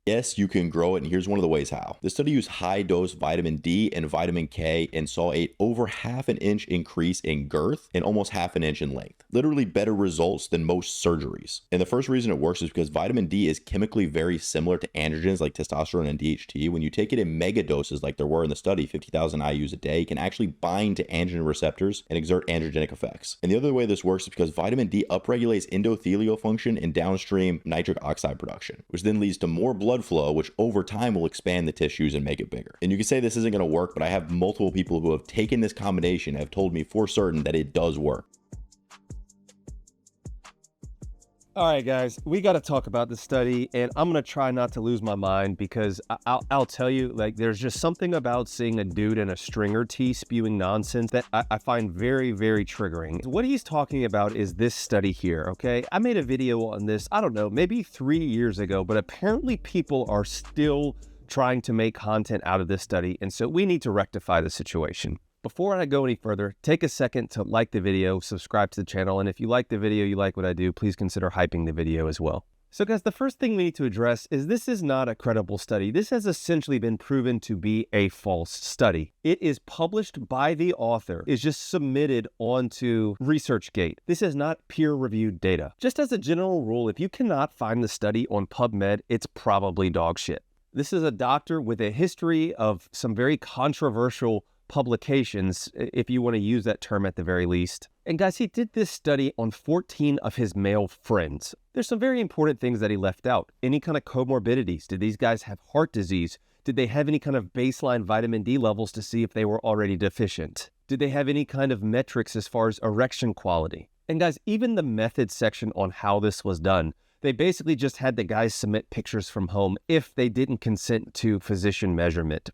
Yes, you can grow it, and here's one of the ways how. The study used high-dose vitamin D and vitamin K and saw a over half an inch increase in girth and almost half an inch in length. Literally better results than most surgeries. And the first reason it works is because vitamin D is chemically very similar to androgens like testosterone and DHT. When you take it in mega doses like there were in the study, 50,000 IUs a day, it can actually bind to androgen receptors and exert androgenic effects. And the other way this works is because vitamin D upregulates endothelial function and downstream nitric oxide production, which then leads to more blood flow, which over time will expand the tissues and make it bigger. And you can say this isn't going to work, but I have multiple people who have taken this combination and have told me for certain that it does work. All right, guys, we got to talk about the study, and I'm going to try not to lose my mind because I'll tell you, like, there's just something about seeing a dude in a stringer tee spewing nonsense that I find very, very triggering. What he's talking about is this study here, okay? I made a video on this, I don't know, maybe 3 years ago, but apparently people are still trying to make content out of this study, and so we need to rectify the situation. Before I go any further, take a second to like the video, subscribe to the channel, and if you like the video, you like what I do, please consider hyping the video as well. So guys, the first thing we need to address is this is not a credible study. This has essentially been proven to be a false study. It is published by the author, is just submitted onto ResearchGate. This is not peer-reviewed data. Just as a general rule, if you cannot find the study on PubMed, it's probably dog shit. This is a doctor with a history of some very controversial publications, if you want to use that term at the very least. And guys, he did this study on 14 of his male friends. There's some very important things that he left out. Any kind of comorbidities? Did these guys have heart disease? Did they have any kind of baseline vitamin D levels to see if they were already deficient? Did they have any kind of metrics as far as erection quality? And guys, even the methods section on how this was done, they basically just had the guys submit pictures from home if they didn't consent to physician measurement.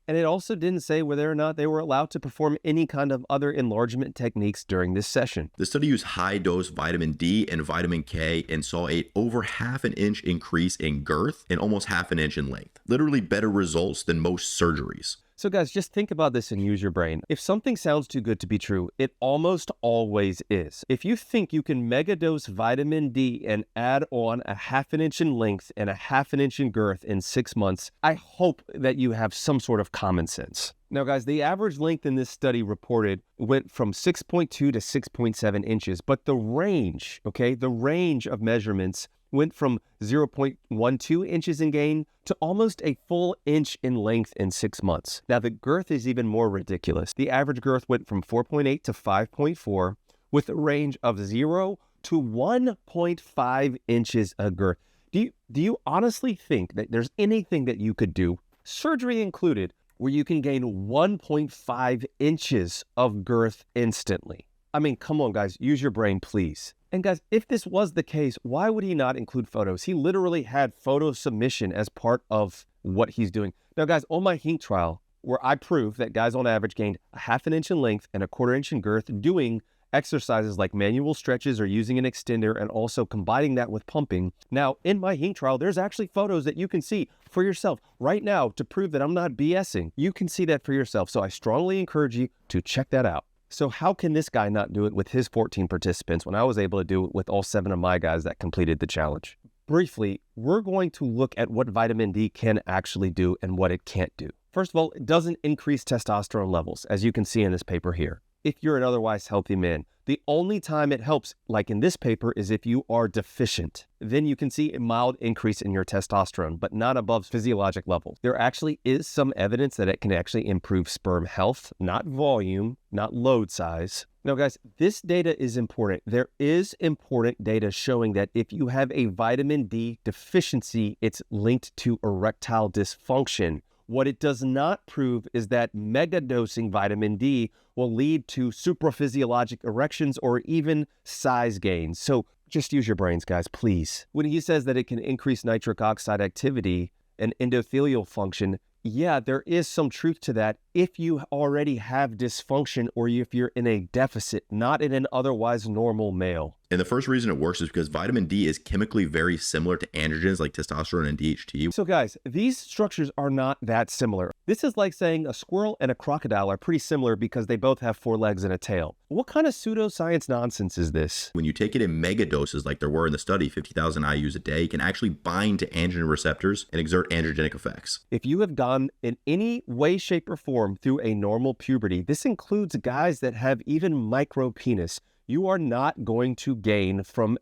And it also didn't say whether or not they were allowed to perform any kind of other enlargement techniques during this session. The study used high-dose vitamin D and vitamin K and saw a over half an inch increase in girth and almost half an inch in length. Literally better results than most surgeries. So guys, just think about this and use your brain. If something sounds too good to be true, it almost always is. If you think you can megadose vitamin D and add on a half an inch in length and a half an inch in girth in 6 months, I hope that you have some sort of common sense. Now guys, the average length in this study reported went from 6.2 to 6.7 inches, but the range, okay, the range of measurements went from 0.12 inches in gain to almost a full inch in length in 6 months. Now the girth is even more ridiculous. The average girth went from 4.8 to 5.4 with a range of 0 to 1.5 inches of girth. Do you honestly think that there's anything that you could do, surgery included, where you can gain 1.5 inches of girth instantly? I mean, come on guys, use your brain, please. And guys, if this was the case, why would he not include photos? He literally had photo submission as part of what he's doing. Now guys, on my Hink trial, where I proved that guys on average gained a half an inch in length and a quarter inch in girth doing exercises like manual stretches or using an extender and also combining that with pumping. Now, in my Hink trial, there's actually photos that you can see for yourself right now to prove that I'm not BSing. You can see that for yourself. So I strongly encourage you to check that out. So how can this guy not do it with his 14 participants when I was able to do it with all 7 of my guys that completed the challenge? Briefly, we're going to look at what vitamin D can actually do and what it can't do. First of all, it doesn't increase testosterone levels, as you can see in this paper here. If you're an otherwise healthy man, the only time it helps, like in this paper, is if you are deficient. Then you can see a mild increase in your testosterone, but not above physiologic levels. There actually is some evidence that it can actually improve sperm health, not volume, not load size. Now guys, this data is important. There is important data showing that if you have a vitamin D deficiency, it's linked to erectile dysfunction. What it does not prove is that megadosing vitamin D will lead to supraphysiologic erections or even size gains. So just use your brains, guys, please. When he says that it can increase nitric oxide activity and endothelial function, yeah, there is some truth to that if you already have dysfunction or if you're in a deficit, not in an otherwise normal male. And the first reason it works is because vitamin D is chemically very similar to androgens like testosterone and DHT. So guys, these structures are not that similar. This is like saying a squirrel and a crocodile are pretty similar because they both have 4 legs and a tail. What kind of pseudoscience nonsense is this? When you take it in mega doses like there were in the study, 50,000 IUs a day, it can actually bind to androgen receptors and exert androgenic effects. If you have gone in any way, shape, or form through a normal puberty, this includes guys that have even micro penis, you are not going to gain from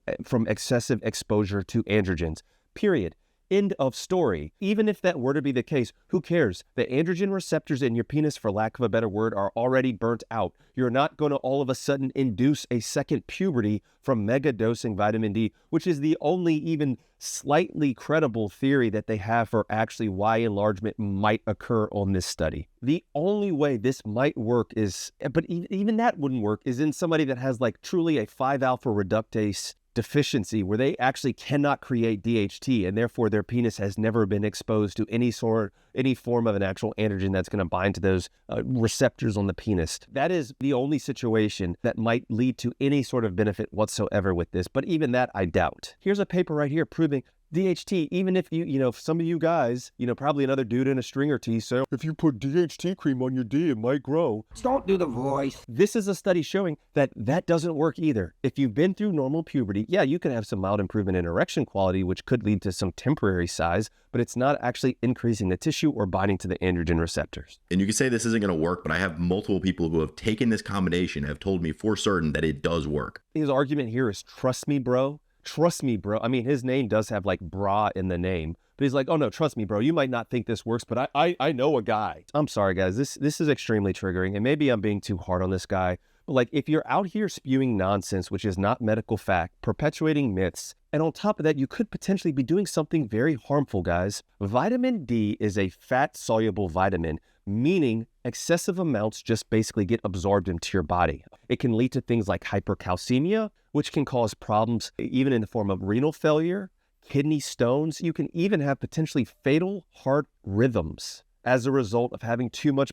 excessive exposure to androgens, period. End of story. Even if that were to be the case, who cares? The androgen receptors in your penis, for lack of a better word, are already burnt out. You're not going to all of a sudden induce a second puberty from megadosing vitamin D, which is the only even slightly credible theory that they have for actually why enlargement might occur on this study. The only way this might work is, but even that wouldn't work, is in somebody that has like truly a 5-alpha reductase deficiency where they actually cannot create DHT and therefore their penis has never been exposed to any form of an actual androgen that's going to bind to those receptors on the penis. That is the only situation that might lead to any sort of benefit whatsoever with this, but even that I doubt. Here's a paper right here proving DHT, even if if some of you guys, probably another dude in a stringer tee say, if you put DHT cream on your D, it might grow. Don't do the voice. This is a study showing that that doesn't work either. If you've been through normal puberty, yeah, you can have some mild improvement in erection quality, which could lead to some temporary size, but it's not actually increasing the tissue or binding to the androgen receptors. And you can say this isn't going to work, but I have multiple people who have taken this combination and have told me for certain that it does work. His argument here is trust me, bro. Trust me, bro. I mean, his name does have like bra in the name, but he's like, oh no, trust me, bro. You might not think this works, but I know a guy. I'm sorry, guys. This is extremely triggering, and maybe I'm being too hard on this guy. But like, if you're out here spewing nonsense, which is not medical fact, perpetuating myths, and on top of that, you could potentially be doing something very harmful, guys. Vitamin D is a fat-soluble vitamin, meaning excessive amounts just basically get absorbed into your body. It can lead to things like hypercalcemia, which can cause problems even in the form of renal failure, kidney stones. You can even have potentially fatal heart rhythms as a result of having too much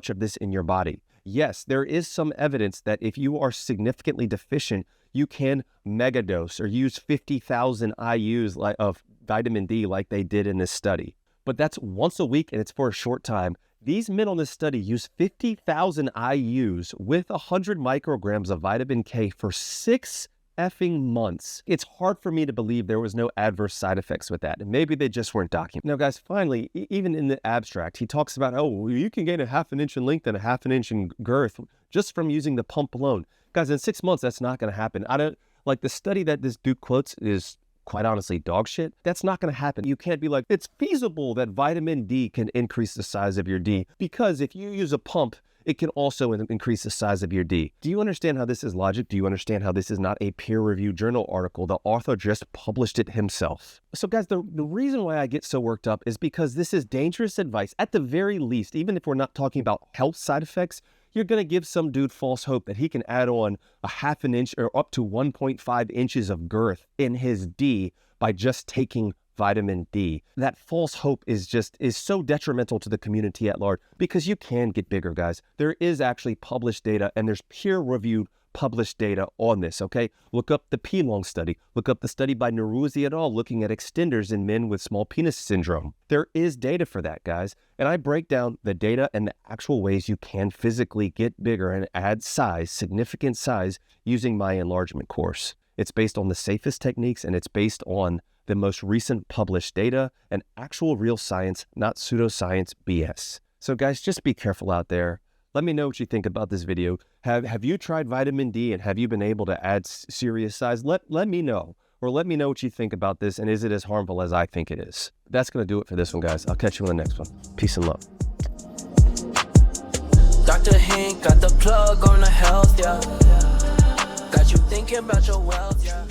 of this in your body. Yes, there is some evidence that if you are significantly deficient, you can megadose or use 50,000 IUs of vitamin D like they did in this study. But that's once a week and it's for a short time. These men on this study use 50,000 IUs with 100 micrograms of vitamin K for 6 effing months. It's hard for me to believe there was no adverse side effects with that. And maybe they just weren't documented. Now, guys, finally, even in the abstract, he talks about, oh, you can gain a 1/2 inch in length and a 1/2 inch in girth just from using the pump alone. Guys, in 6 months, that's not going to happen. I don't like the study that this dude quotes is quite honestly dog shit. That's not going to happen. You can't be like, it's feasible that vitamin D can increase the size of your D, because if you use a pump, it can also increase the size of your D. Do you understand how this is logic? Do you understand how this is not a peer-reviewed journal article? The author just published it himself. So guys, the reason why I get so worked up is because this is dangerous advice. At the very least, even if we're not talking about health side effects, you're going to give some dude false hope that he can add on a 1/2 inch or up to 1.5 inches of girth in his D by just taking vitamin D. That false hope is so detrimental to the community at large, because you can get bigger, guys. There is actually published data and there's peer-reviewed published data on this, okay? Look up the P-Long study. Look up the study by Neruzzi et al. Looking at extenders in men with small penis syndrome. There is data for that, guys. And I break down the data and the actual ways you can physically get bigger and add size, significant size, using my enlargement course. It's based on the safest techniques and it's based on the most recent published data and actual real science, not pseudoscience BS. So guys, just be careful out there. Let me know what you think about this video. Have you tried vitamin D and have you been able to add serious size? Let me know, or let me know what you think about this, and is it as harmful as I think it is? That's going to do it for this one, guys. I'll catch you on the next one. Peace and love. Dr. Hink got the plug on the health, yeah. Got you thinking about your wealth, yeah.